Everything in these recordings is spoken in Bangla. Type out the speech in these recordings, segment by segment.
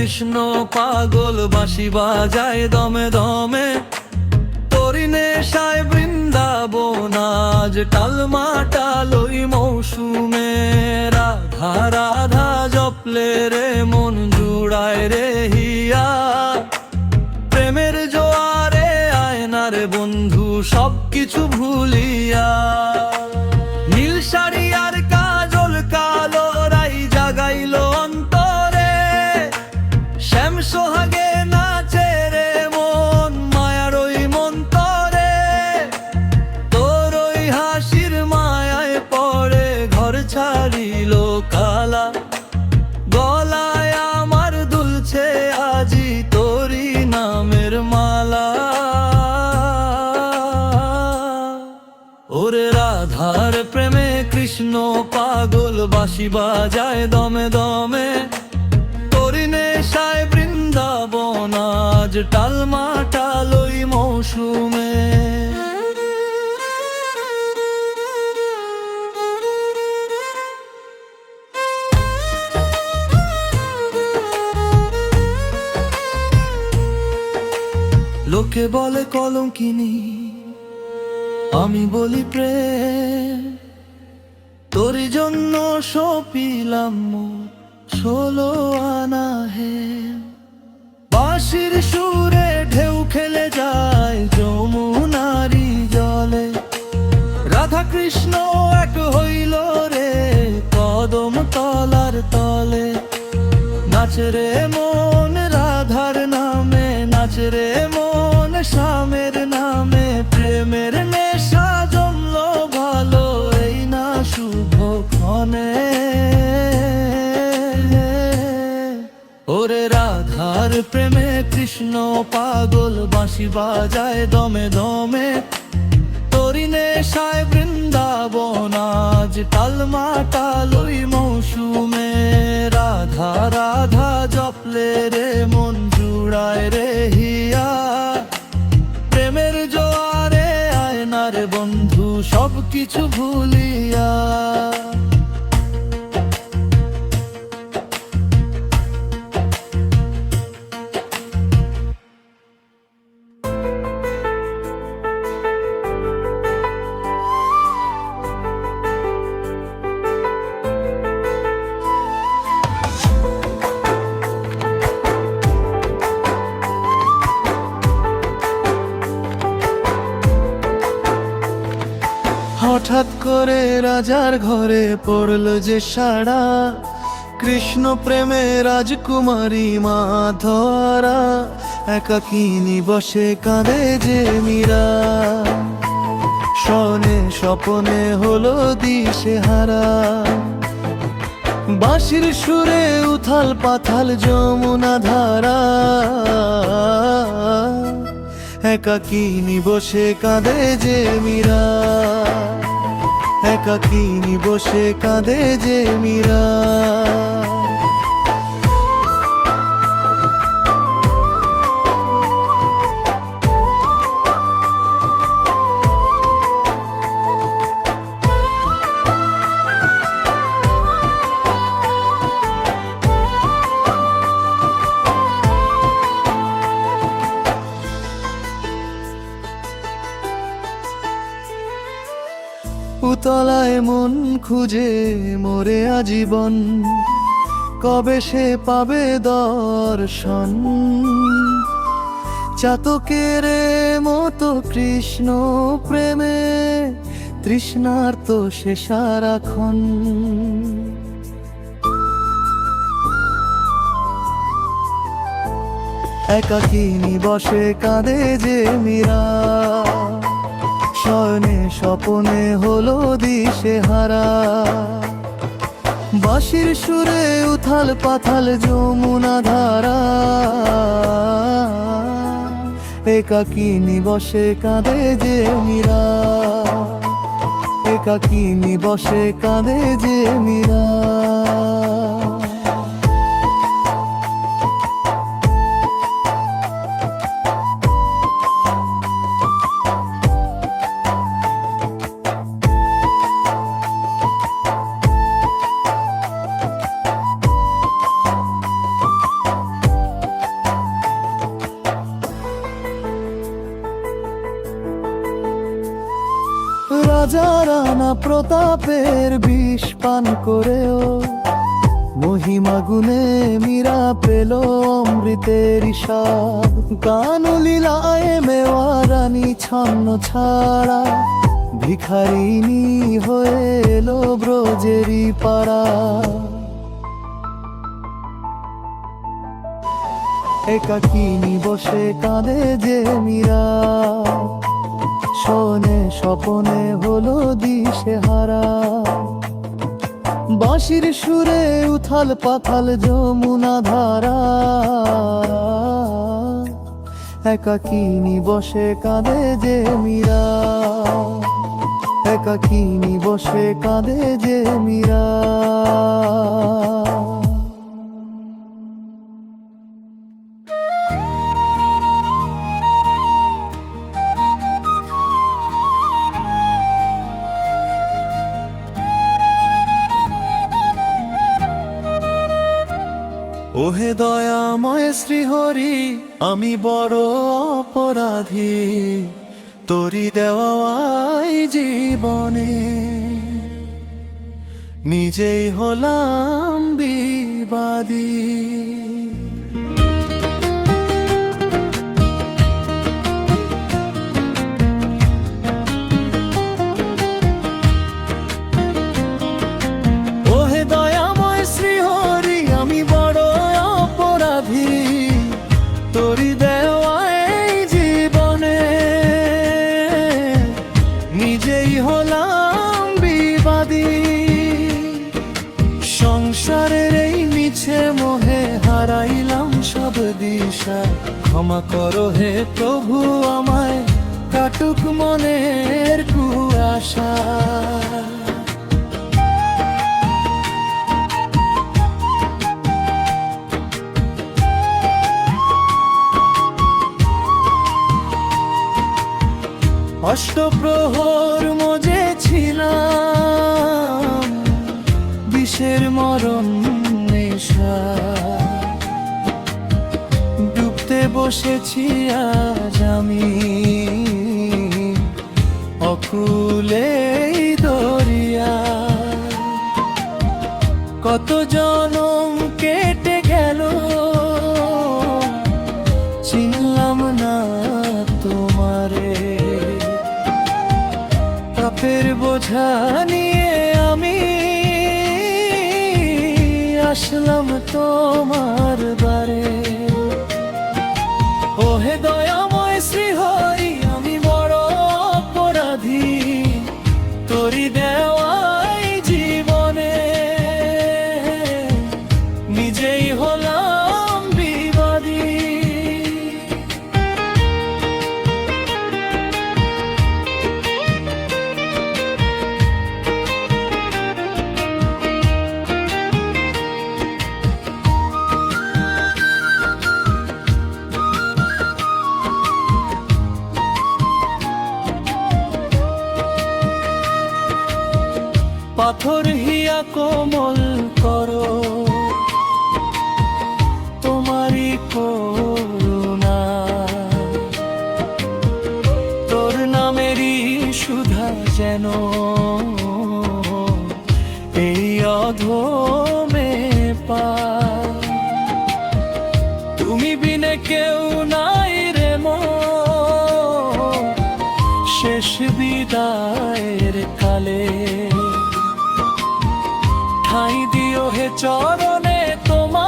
কৃষ্ণ পাগল বাঁশি বাজায় দমে দমে, তোরি নেশায় বৃন্দাবন আজ টালমাটাল ওই মৌসুমে। রাধা রাধা জপলে রে মন জুড়ায় রে হিয়া, প্রেমের জোয়ারে আয়না রে বন্ধু সবকিছু ভুলিয়া। নীল শাড়ি আর কাজল কালো রাই জাগাইল অন্তরে, শ্যাম সোহাগে নাচে রে মন মায়ার ওই মন্তরে। তোর ওই হাসির মায়ায় পড়ে ঘর ছাড়িল কালা, গলায় আমার দুলছে আজি তোরি নামের মালা। ওরে রাধার প্রেমে কৃষ্ণ পাগল বাঁশি বাজায় দমে দমে, তোরি নেশায় বৃন্দাবন আজ টালমাটাল ওই মৌসুমে। লোকে বলে কলঙ্কিনী, আমি বলি প্রেম, তোরি জন্য সপিলাম 16 আনা হে। বাঁশির সুরে ঢেউ খেলে যায় যমুনারি জলে, রাধা কৃষ্ণ এক হইল রে কদম তলার তলে। নাচে রে মন রাধার নামে, নাচে রে মন শ্যামের নামে, প্রেমের নেশা জমলো ভালো এই না শুভ ক্ষণে। ওরে রাধার প্রেমে কৃষ্ণ পাগল বাঁশি বাজায় দমে দমে, তোরি নেশায় বৃন্দাবন আজ টালমাটাল ওই মৌসুমে। রাধা রাধা জপলে রে মন জুড়ায় রে হিয়া, প্রেমের জোয়ারে আয়না রে বন্ধু সবকিছু ভুলিয়া। হঠাৎ করে রাজার ঘরে পড়ল যে সাড়া, কৃষ্ণ প্রেমে রাজকুমারী মা ধরা। একাকিনী বসে কাঁদে যে মীরা, শনে স্বপনে হলো দিশেহারা। বাঁশির সুরে উথাল পাথাল যমুনা ধারা, একাকিনী বসে কাঁদে যে মীরা, একাকিনী বসে কাঁদে যে মীরা। উতলায় মন খুঁজে মোরে আজীবন, কবে সে পাবে দর্শন। চাতকের মতো কৃষ্ণ প্রেমে তৃষ্ণার্ত সে সারাক্ষণ। একাকিনী বসে কাঁদে যে মীরা, শয়নে স্বপনে হলো দিশেহারা। বাঁশির সুরে উথাল পাথাল যমুনা ধারা, একাকিনী বসে কাঁদে যে মীরা, একাকিনী বসে কাঁদে যে মীরা। হাজার আনা প্রতাপের বিষ পান করেও মহিমা গুণে মীরা পেল অমৃতের স্বাদ। গান লীলায় মেওয়ারানি ছন্ন ছাড়া ভিখারিনী হয়ে এলো ব্রজেরই পাড়া। একাকিনী বসে কাঁদে যে মীরা, শোনে স্বপনে হলো দিশেহারা। বাঁশির সুরে উথাল পাথাল যমুনা ধারা, একাকিনী বসে কাঁদে যে মীরা, একাকিনী বসে কাঁদে যে মীরা। ওহে দয়াময় শ্রীহরি, আমি বড় অপরাধী, তোরি দেওয়াই জীবনে নিজেই হলাম বিবাদী। ওহে দয়াময় শ্রীহরি, আমি বড় অপরাধী, তোরি দেওয়াই জীবনে নিজেই হলাম বিবাদী। সংসারের এই মিছে মোহে হারাইলাম সব দিশা, ক্ষমা করো হে প্রভু আমায়, কাটুক মনের কুয়াশা। অষ্টপ্রহর মজেছিলাম বিষের মরণ নেশা, ডুবতে বসেছি আজ আমি অকুলে দরিয়া। কত জনম কেটে গেল চিনলাম না তোমারে, পাপের বোঝা নিয়ে আমি আসলাম তোমার দ্বারে। ওহে দয়াময় শ্রীহরি, আমি বড় অপরাধী, তোরি দেওয়াই জীবনে নিজেই হলাম বিবাদী। পাথর হিয়া কোমল করো তোমারি করুণা, তোর নামেরই সুধা যেন এই অধমে পায়। তুমি বিনে কেউ নাই রে মন, শেষ বিদায়ের কালে ঠাঁই দিও হে চরণে তোমার,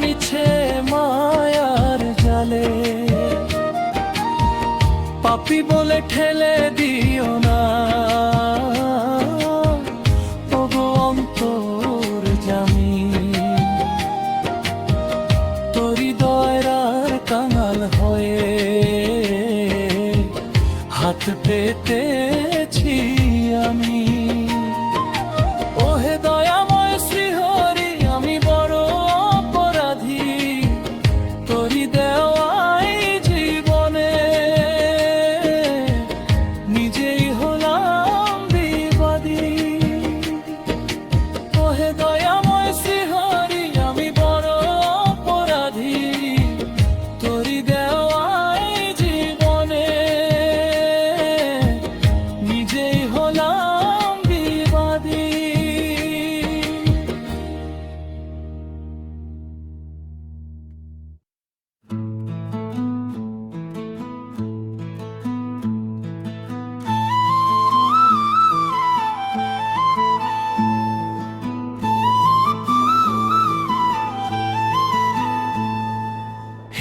মিছে মায়ার জালে পাপী বলে ঠেলে দিও না। ওগো অন্তর জামি, তোরি দয়রার কাঙাল হয়ে হাত পেতেছি আমি। ওহে দয়াময় শ্রীহরি, আমি বড় অপরাধী, তোরি দেওয়াই জীবনে নিজেই হলাম বিবাদী। ওহে দয়াময় শ্রীহরি, আমি বড় অপরাধী, তোরি দেওয়াই জীবনে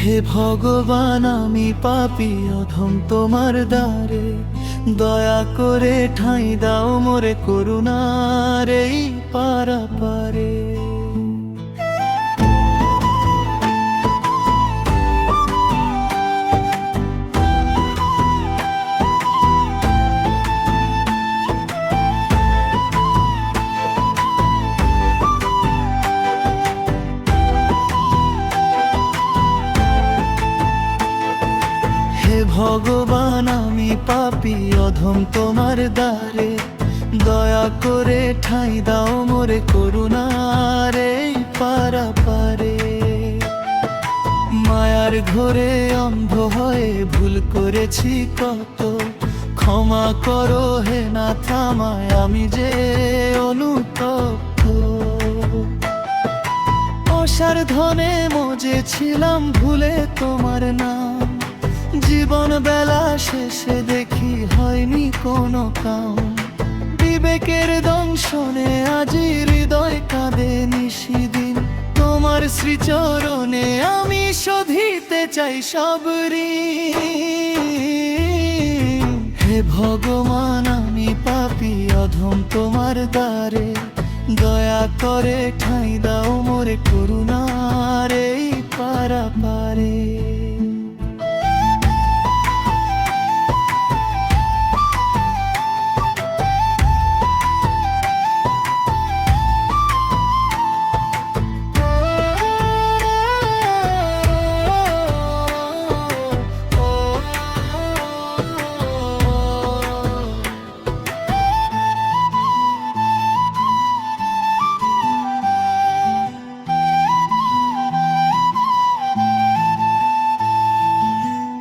হে ভগবান আমি পাপী অধম তোমার দ্বারে, দয়া করে ঠাঁই দাও মোরে করুণার এই পারাপারে। হে ভগবান আমি পাপী অধম তোমার দ্বারে, দয়া করে ঠাঁই দাও মোরে করুণার এই পারাপারে। মায়ার ঘোরে অন্ধ হয়ে ভুল করেছি কত, ক্ষমা করো হে নাথ আমায় আমি যে অনুতপ্ত। অসার ধনে মজেছিলাম ভুলে তোমার নাম, জীবন বেলা শেষে দেখি হয়নি কোনো কাম। বিবেকের দংশনে আজি হৃদয় কাঁদে নিশিদিন, তোমার শ্রীচরণে আমি শোধিতে চাই সব ঋণ। হে ভগবান আমি পাপী অধম তোমার দ্বারে, দয়া করে ঠাঁই দাও মোরে করুণার এই পারাপারে।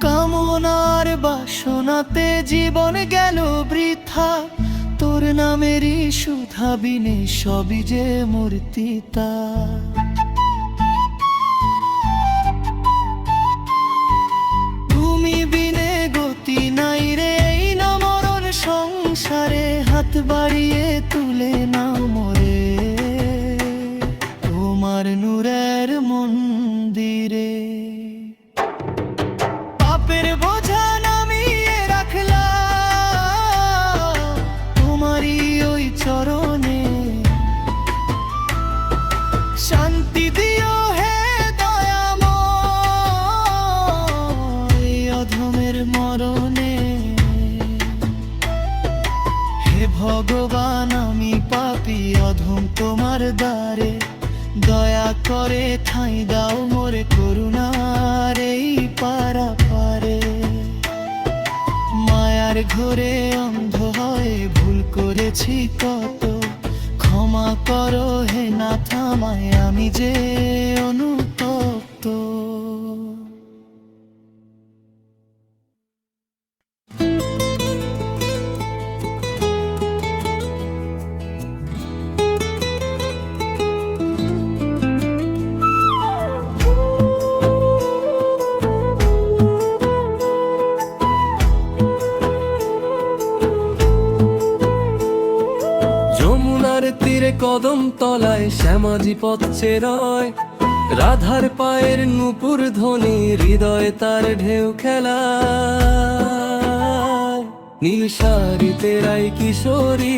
কামনার বাসনাতে জীবন গেল বৃথা, তোর নামেরই সুধা বিনে সবই যে মূর্তিতা। তুমি বিনে গতি নাই রে এই না মরণ সংসারে, হাত বাড়িয়ে তুলে নাও মোরে তোমার নূরের মন্দিরে। পাপের বোঝা নামিয়ে রাখলাম তোমারই ওই চরণে, শান্তি দিও হে দয়াময় অধমের মরণে। হে ভগবান আমি পাপী অধম তোমার দ্বারে, দয়া করে ঠাঁই দাও মোরে করুণার এই পারাপারে। মায়ার ঘোরে অন্ধ হয়ে ভুল করেছি কত, ক্ষমা করো হে নাথ আমায় আমি যে অনুতপ্ত। তীরে কদম তলায় শ্যামাজি পথে রয়, রাধার পায়ের নূপুর ধ্বনি হৃদয়ে তার ঢেউ খেলা। নীল শাড়িতে রাই কিশোরী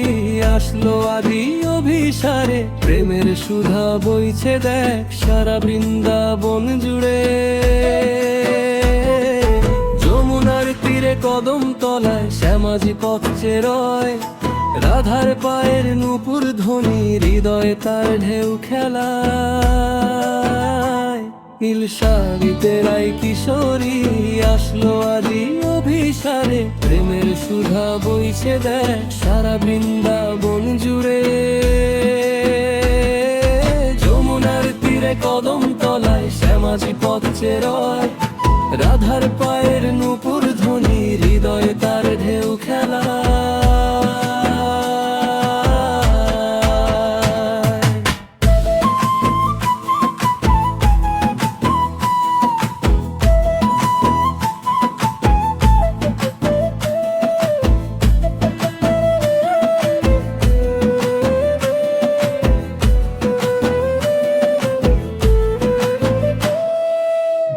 আসলো আদি অভিসারে, প্রেমের সুধা বইছে দেখ সারা বৃন্দাবন জুড়ে। যমুনার তীরে কদম তলায় শ্যামাজি পথে রয়, রাধার পায়ের নূপুর ধ্বনি হৃদয়ে তার ঢেউ খেলা। নীল শাড়িতে রাই কিশোরী আসলো আদি অভিসারে, প্রেমের সুধা বইছে দেখ সারা বৃন্দাবন জুড়ে। যমুনার তীরে কদম তলায় শ্যামাজি পথে রয়, রাধার পায়ের নূপুর ধ্বনি হৃদয়ে তার ঢেউ খেলা।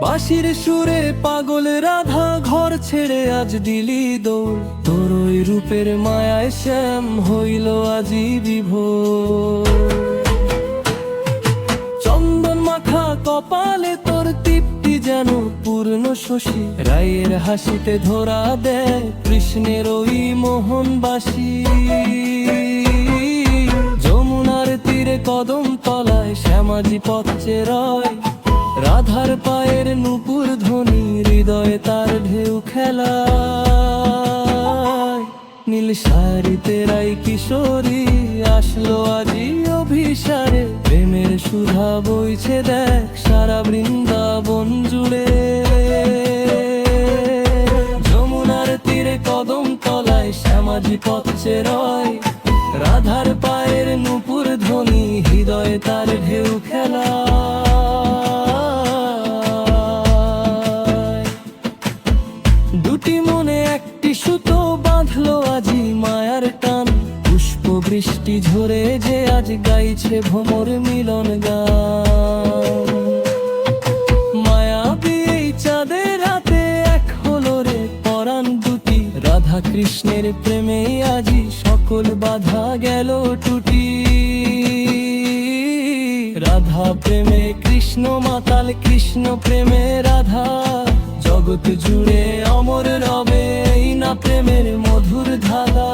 বাঁশির সুরে পাগল রাধা ঘর ছেড়ে আজ দিলি দৌড়, তোর ওই রূপের মায়ায় শ্যাম হইল আজি বিভোর। চন্দন মাখা কপালে তোর তৃপ্তি যেন পূর্ণ শশী, রায়ের হাসিতে ধরা দেয় কৃষ্ণের ওই মোহনবাসী। যমুনার তীরে কদম তলায় শ্যামাজি পথ চেরয়, রাধার পায়ের নূপুর ধ্বনি হৃদয়ে তার ঢেউ খেলায়। নীল শাড়িতে রাই কিশোরী আসলো আজি অভিসারে, প্রেমের সুধা বইছে দেখ সারা বৃন্দাবন জুড়ে। যমুনার তীরে কদম তলায় শ্যামাজি পথ চেরয়, রাধার পায়ের নূপুর ধ্বনি হৃদয়ে তার ঢেউ খেলা। দুটি মনে একটি সুতো বাঁধলো আজি মায়ার টান, পুষ্প বৃষ্টি ঝরে যে আজ গাইছে ভ্রমর মিলন গান। মায়াবী এই চাঁদের রাতে এক হলো রে পরাণ দুটি, রাধা কৃষ্ণের প্রেমে আজি সকল বাধা গেল টুটি। রাধা প্রেমে কৃষ্ণ মাতাল, কৃষ্ণ প্রেমে রাধা, জগৎ জুড়ে অমর রবে এই না প্রেমের মধুর ধারা।